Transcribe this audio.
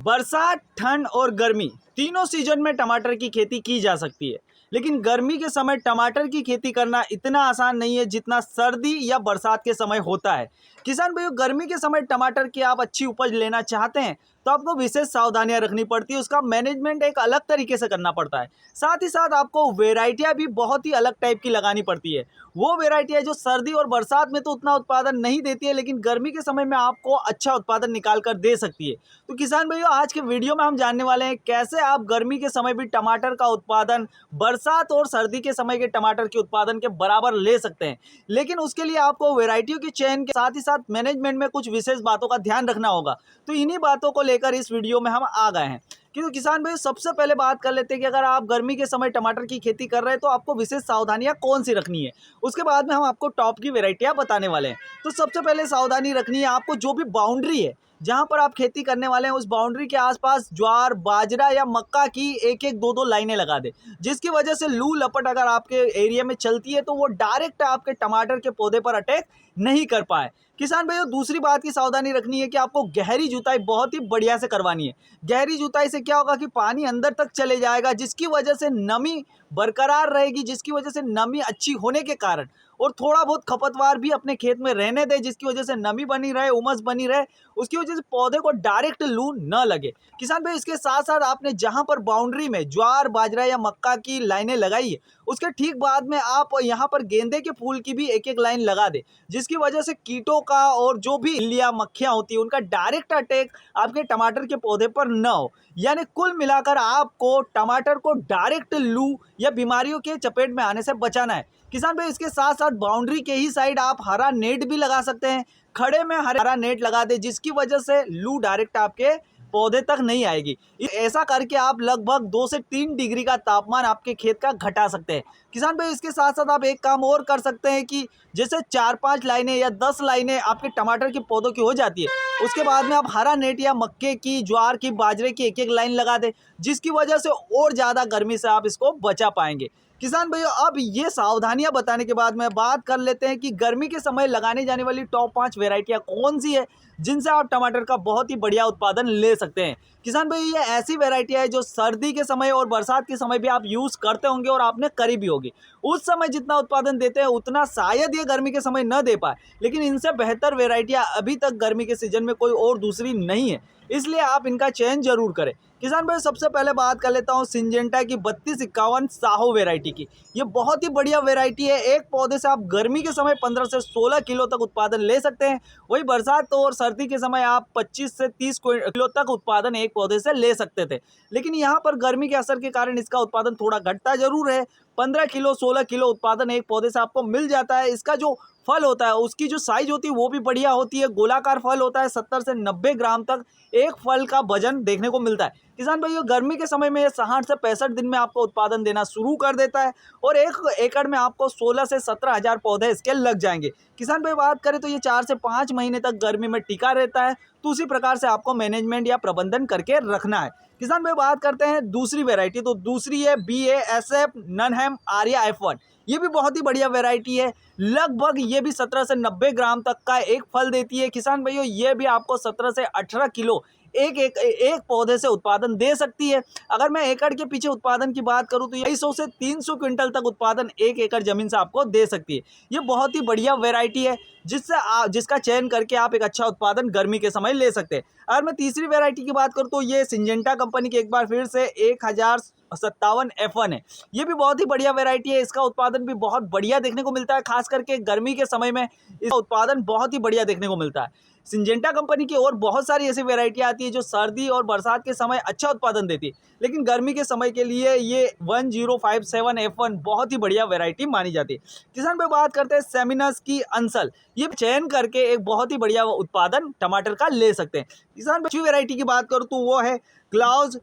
बरसात, ठंड और गर्मी तीनों सीजन में टमाटर की खेती की जा सकती है। लेकिन गर्मी के समय टमाटर की खेती करना इतना आसान नहीं है जितना सर्दी या बरसात के समय होता है। किसान भाइयों, गर्मी के समय टमाटर की आप अच्छी उपज लेना चाहते हैं तो आपको विशेष सावधानियां रखनी पड़ती है। उसका मैनेजमेंट एक अलग तरीके से करना पड़ता है। साथ ही साथ आपको वेराइटियां भी बहुत ही अलग टाइप की लगानी पड़ती है। वो वेराइटियां जो सर्दी और बरसात में तो उतना उत्पादन नहीं देती है, लेकिन गर्मी के समय में आपको अच्छा उत्पादन निकाल कर दे सकती है। तो किसान भाइयों, आज के वीडियो में हम जानने वाले हैं कैसे आप गर्मी के समय भी टमाटर का उत्पादन बरसात और सर्दी के समय के टमाटर के उत्पादन के बराबर ले सकते हैं। लेकिन उसके लिए आपको वैरायटियों के चयन के साथ ही साथ मैनेजमेंट में कुछ विशेष बातों का ध्यान रखना होगा। तो इन्हीं बातों को लेकर इस वीडियो में हम आ गए हैं। क्योंकि किसान भाई, सबसे पहले बात कर लेते हैं कि अगर आप गर्मी के समय टमाटर की खेती कर रहे हैं तो आपको विशेष सावधानियां कौन सी रखनी है। उसके बाद में हम आपको टॉप की वैरायटियां बताने वाले हैं। तो सबसे पहले सावधानी रखनी है आपको, जो भी बाउंड्री है जहां पर आप खेती करने वाले हैं उस बाउंड्री के आसपास ज्वार, बाजरा या मक्का की एक एक दो दो लाइनें लगा दे, जिसकी वजह से लू लपट अगर आपके एरिया में चलती है तो वो डायरेक्ट आपके टमाटर के पौधे पर अटैक नहीं कर पाए। किसान भाइयों, दूसरी बात की सावधानी रखनी है कि आपको गहरी जुताई बहुत ही बढ़िया से करवानी है। गहरी जुताई से क्या होगा कि पानी अंदर तक चले जाएगा, जिसकी वजह से नमी बरकरार रहेगी, जिसकी वजह से नमी अच्छी होने के कारण और थोड़ा बहुत खपतवार भी अपने खेत में रहने दे, जिसकी वजह से नमी बनी रहे, उमस बनी रहे, उसकी वजह से पौधे को डायरेक्ट लू न लगे। किसान भाई, इसके साथ साथ आपने जहां पर बाउंड्री में ज्वार, बाजरा या मक्का की लाइनें लगाई है उसके ठीक बाद में आप यहां पर गेंदे के फूल की भी एक एक लाइन लगा दे, जिसकी वजह से कीटों का और जो भी इल्लियां, मक्खियां होती है उनका डायरेक्ट अटैक आपके टमाटर के पौधे पर न हो। यानी कुल मिलाकर आपको टमाटर को डायरेक्ट लू या बीमारियों के चपेट में आने से बचाना है। किसान भाई, इसके साथ साथ बाउंड्री के ही साइड आप हरा नेट भी लगा सकते हैं। खड़े में हरा नेट लगा दे, जिसकी वजह से लू डायरेक्ट आपके पौधे तक नहीं आएगी। ऐसा करके आप लगभग 2 से 3 डिग्री का तापमान आपके खेत का घटा सकते हैं। किसान भाई, इसके साथ साथ आप एक काम और कर सकते हैं कि जैसे 4-5 लाइनें या 10 लाइनें आपके टमाटर के पौधों की हो जाती है, उसके बाद में आप हरा नेट या मक्के की, ज्वार की, बाजरे की एक एक लाइन लगा दें, जिसकी वजह से और ज़्यादा गर्मी से आप इसको बचा पाएंगे। किसान भाइयों, अब ये सावधानियां बताने के बाद में बात कर लेते हैं कि गर्मी के समय लगाने जाने वाली टॉप 5 वेराइटियां कौन सी है जिनसे आप टमाटर का बहुत ही बढ़िया उत्पादन ले सकते हैं। किसान भाई, ये ऐसी वेराइटियां है जो सर्दी के समय और बरसात के समय भी आप यूज़ करते होंगे और आपने करी भी होगी। उस समय जितना उत्पादन देते हैं उतना शायद ये गर्मी के समय न दे पाए, लेकिन इनसे बेहतर वेराइटियां अभी तक गर्मी के सीजन में कोई और दूसरी नहीं है, इसलिए आप इनका चयन जरूर करें। किसान भाई, सबसे पहले बात कर लेता हूँ सिंजेंटा की 3251 साहो वेराइटी की। ये बहुत ही बढ़िया वेराइटी है। एक पौधे से आप गर्मी के समय 15 से 16 किलो तक उत्पादन ले सकते हैं। वही बरसात और सर्दी के समय आप 25 से 30 किलो तक उत्पादन एक पौधे से ले सकते थे। लेकिन यहाँ पर गर्मी के असर के कारण इसका उत्पादन थोड़ा घटता जरूर है। 15 किलो 16 किलो उत्पादन एक पौधे से आपको मिल जाता है। इसका जो फल होता है उसकी जो साइज होती है वो भी बढ़िया होती है। गोलाकार फल होता है। 70 से 90 ग्राम तक एक फल का वजन देखने को मिलता है। किसान भाइयों, गर्मी के समय में ये 60 से 65 दिन में आपको उत्पादन देना शुरू कर देता है और 1 एकड़ में आपको 16 से 17 हज़ार पौधे इसके लग जाएंगे। किसान भाई, बात करें तो ये 4 से 5 महीने तक गर्मी में टिका रहता है। तो उसी प्रकार से आपको मैनेजमेंट या प्रबंधन करके रखना है। किसान भाई, बात करते हैं दूसरी वेराइटी। तो दूसरी है BASF ननहैम आर्या F1। ये भी बहुत ही बढ़िया वेराइटी है। लगभग ये भी 17 से 90 ग्राम तक का एक फल देती है। किसान भाइयों, ये भी आपको 17 से 18 किलो एक पौधे से उत्पादन दे सकती है। अगर मैं एकड़ के पीछे उत्पादन की बात करूं तो 250 से 300 क्विंटल तक उत्पादन 1 एकड़ जमीन से आपको दे सकती है। ये बहुत ही बढ़िया वैरायटी है जिसका चयन करके आप एक अच्छा उत्पादन गर्मी के समय ले सकते हैं। अगर मैं तीसरी वैरायटी की बात करूं तो ये सिंजेंटा कंपनी की एक बार फिर से 1057 F1 है। ये भी बहुत ही बढ़िया वैरायटी है। इसका उत्पादन भी बहुत बढ़िया देखने को मिलता है। खास करके गर्मी के समय में इसका उत्पादन बहुत ही बढ़िया देखने को मिलता है। सिंजेंटा कंपनी की और बहुत सारी ऐसी वैरायटी आती है जो सर्दी और बरसात के समय अच्छा उत्पादन देती है, लेकिन गर्मी के समय के लिए ये 1057 F1 बहुत ही बढ़िया वैरायटी मानी जाती है। किसान पे बात करते हैं सेमिनस की अंसल। ये चयन करके एक बहुत ही बढ़िया उत्पादन टमाटर का ले सकते हैं। किसान अच्छी वैरायटी की बात करूँ तो वो है क्लाउज